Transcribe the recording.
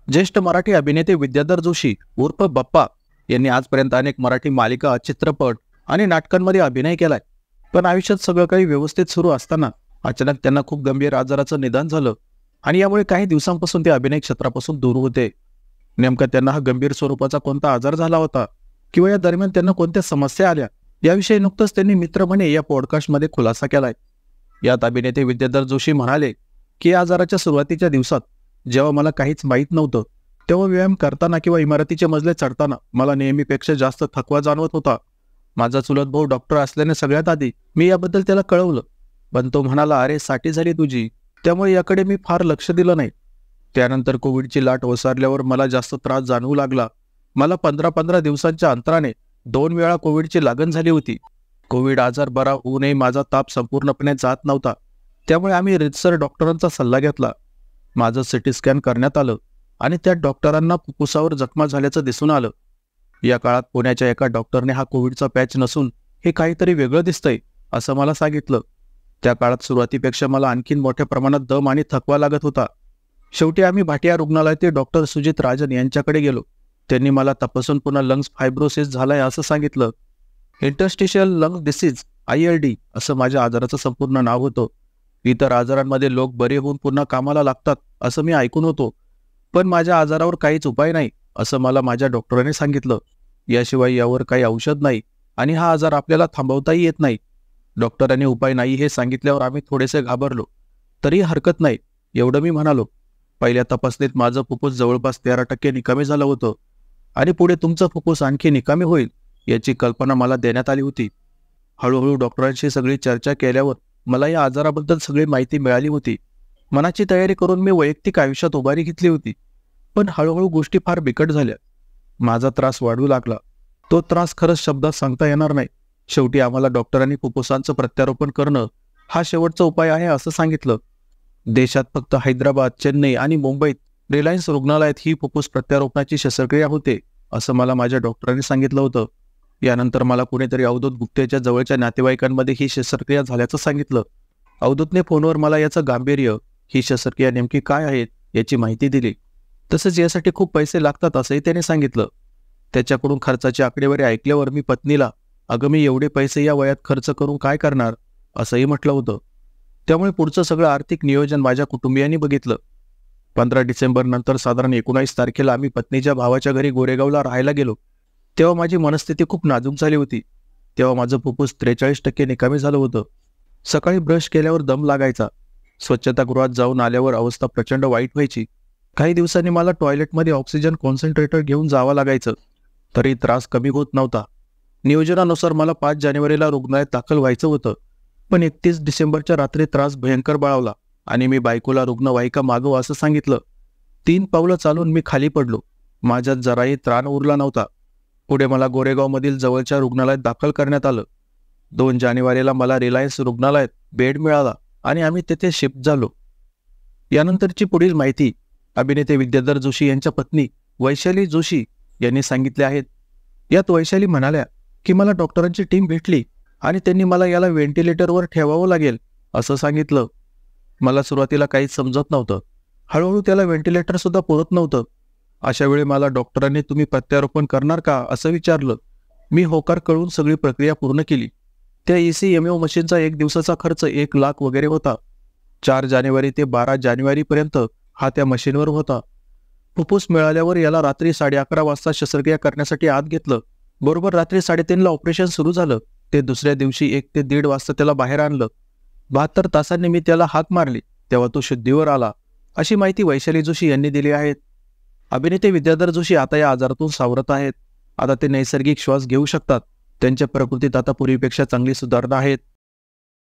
ज्येष्ठ मराठी अभिनेते विद्याधर जोशी उर्फ बप्पा यांनी आजपर्यंत अनेक मराठी मालिका, चित्रपट आणि नाटकांमध्ये अभिनय केलाय. पण आयुष्यात सगळं काही व्यवस्थित सुरू असताना अचानक त्यांना खूप गंभीर आजाराचं निदान झालं आणि यामुळे काही दिवसांपासून ते अभिनय क्षेत्रापासून दूर होते. नेमका त्यांना हा गंभीर स्वरूपाचा कोणता आजार झाला होता किंवा या दरम्यान त्यांना कोणत्या समस्या आल्या याविषयी नुकतंच त्यांनी मित्र म्हणे या पॉडकास्टमध्ये खुलासा केलाय. यात अभिनेते विद्याधर जोशी म्हणाले की या आजाराच्या सुरुवातीच्या दिवसात जेव्हा मला काहीच माहीत नव्हतं तेव्हा व्यायाम करताना किंवा इमारतीचे मजले चढताना मला नेहमीपेक्षा जास्त थकवा जाणवत होता. माझा चुलत भाऊ डॉक्टर असल्याने सगळ्यात आधी मी याबद्दल त्याला कळवलं, पण तो म्हणाला, अरे साठी झाली तुझी, त्यामुळे याकडे मी फार लक्ष दिलं नाही. त्यानंतर कोविडची लाट ओसरल्यावर मला जास्त त्रास जाणवू लागला. मला 15-15 दिवसांच्या अंतराने 2 वेळा कोविडची लागण झाली होती. कोविड आजार बरा होऊनही माझा ताप संपूर्णपणे जात नव्हता. त्यामुळे आम्ही रीतसर डॉक्टरांचा सल्ला घेतला. माझं सिटी स्कॅन करण्यात आलं आणि त्यात डॉक्टरांना फुफ्फुसावर जखमा झाल्याचं दिसून आलं. या काळात पुण्याच्या एका डॉक्टरने हा कोविडचा पॅच नसून हे काहीतरी वेगळं दिसतंय असं मला सांगितलं. त्या काळात सुरुवातीपेक्षा मला आणखीन मोठ्या प्रमाणात दम आणि थकवा लागत होता. शेवटी आम्ही भाटिया रुग्णालयातील डॉक्टर सुजित राजन यांच्याकडे गेलो. त्यांनी मला तपासून पुन्हा लंग्स फायब्रोसिस झालाय असं सांगितलं. इंटरस्टिशियल लंग डिसीज ILD असं माझ्या आजाराचं संपूर्ण नाव होतं. इतर आजारांमध्ये लोक बरे होऊन पुन्हा कामाला लागतात असं मी ऐकून होतो, पण माझ्या आजारावर काहीच उपाय नाही असं मला माझ्या डॉक्टरांनी सांगितलं. याशिवाय यावर काही औषध नाही आणि हा आजार आपल्याला थांबवताही येत नाही. डॉक्टरांनी उपाय नाही हे सांगितल्यावर आम्ही थोडेसे घाबरलो. तरी हरकत नाही एवढं मी म्हणालो. पहिल्या तपासणीत माझं फुफ्फुस जवळपास 13% निकामी झालं होतं आणि पुढे तुमचं फुफ्फुस आणखी निकामी होईल याची कल्पना मला देण्यात आली होती. हळूहळू डॉक्टरांशी सगळी चर्चा केल्यावर मला या आजाराबद्दल सगळी माहिती मिळाली होती. मनाची तयारी करून मी वैयक्तिक आयुष्यात उभारी घेतली होती. पण हळूहळू गोष्टी फार बिकट झाल्या. माझा त्रास वाढू लागला. तो त्रास खरंच शब्दात सांगता येणार नाही. शेवटी आम्हाला डॉक्टरांनी फुफ्फुसांचं प्रत्यारोपण करणं हा शेवटचा उपाय आहे असं सांगितलं. देशात फक्त हैदराबाद, चेन्नई आणि मुंबईत रिलायन्स रुग्णालयात ही फुफ्फुस प्रत्यारोपणाची शस्त्रक्रिया होते असं मला माझ्या डॉक्टरांनी सांगितलं होतं. यानंतर मला कुणीतरी अवधूत गुप्तेच्या जवळच्या नातेवाईकांमध्ये ही शस्त्रक्रिया झाल्याचं सांगितलं. अवधूतने फोनवर मला याचं गांभीर्य, ही शस्त्रक्रिया नेमकी काय आहेत याची माहिती दिली. तसंच यासाठी खूप पैसे लागतात असंही त्याने सांगितलं. त्याच्याकडून खर्चाची आकडेवारी ऐकल्यावर मी पत्नीला, अगं मी एवढे पैसे या वयात खर्च करून काय करणार असंही म्हटलं होतं. त्यामुळे पुढचं सगळं आर्थिक नियोजन माझ्या कुटुंबियांनी बघितलं. 15 डिसेंबर नंतर साधारण 19 तारखेला आम्ही पत्नीच्या भावाच्या घरी गोरेगावला राहायला गेलो. तेव्हा माझी मनस्थिती खूप नाजूक झाली होती. तेव्हा माझं फुफ्फुस 43% निकामी झालं होतं. सकाळी ब्रश केल्यावर दम लागायचा. स्वच्छतागृहात जाऊन आल्यावर अवस्था प्रचंड वाईट व्हायची. काही दिवसांनी मला टॉयलेटमध्ये ऑक्सिजन कॉन्सन्ट्रेटर घेऊन जावं लागायचं. तरी त्रास कमी होत नव्हता. नियोजनानुसार मला 5 जानेवारीला रुग्णालयात दाखल व्हायचं होतं. पण 31 डिसेंबरच्या रात्री त्रास भयंकर बळावला आणि मी बायकोला रुग्णवाहिका मागव असं सांगितलं. 3 पावलं चालून मी खाली पडलो. माझ्यात जराही त्राण उरला नव्हता. पुढे मला गोरेगावमधील जवळच्या रुग्णालयात दाखल करण्यात आलं. 2 जानेवारीला मला रिलायन्स रुग्णालयात बेड मिळाला आणि आम्ही तेथे शिफ्ट झालो. यानंतरची पुढील माहिती अभिनेते विद्याधर जोशी यांच्या पत्नी वैशाली जोशी यांनी सांगितले आहेत. यात वैशाली म्हणाल्या की मला डॉक्टरांची टीम भेटली आणि त्यांनी मला याला व्हेंटिलेटरवर ठेवावं लागेल असं सांगितलं. मला सुरुवातीला काहीच समजत नव्हतं. हळूहळू त्याला व्हेंटिलेटर सुद्धा पुरत नव्हतं. अशा वेळी मला डॉक्टरांनी तुम्ही प्रत्यारोपण करणार का असं विचारलं. मी होकार कळवून सगळी प्रक्रिया पूर्ण केली. त्या ECMO मशीनचा 1 दिवसाचा खर्च 1 लाख वगैरे होता. 4 जानेवारी ते 12 जानेवारीपर्यंत हा त्या मशीनवर होता. फुफ्फुस मिळाल्यावर याला रात्री 11:30 वाजता शस्त्रक्रिया करण्यासाठी आत घेतलं. बरोबर रात्री 3:30ला ऑपरेशन सुरू झालं. ते दुसऱ्या दिवशी 1 ते 1:30 वाजता त्याला बाहेर आणलं. 72 तासांनी मी त्याला हाक मारली तेव्हा तो शुद्धीवर आला, अशी माहिती वैशाली जोशी यांनी दिली आहे. अभिनेते विद्याधर जोशी आता या आजारातून सावरत आहेत. आता ते नैसर्गिक श्वास घेऊ शकतात. त्यांच्या प्रकृतीत आता पूर्वीपेक्षा चांगली सुधारणा आहेत.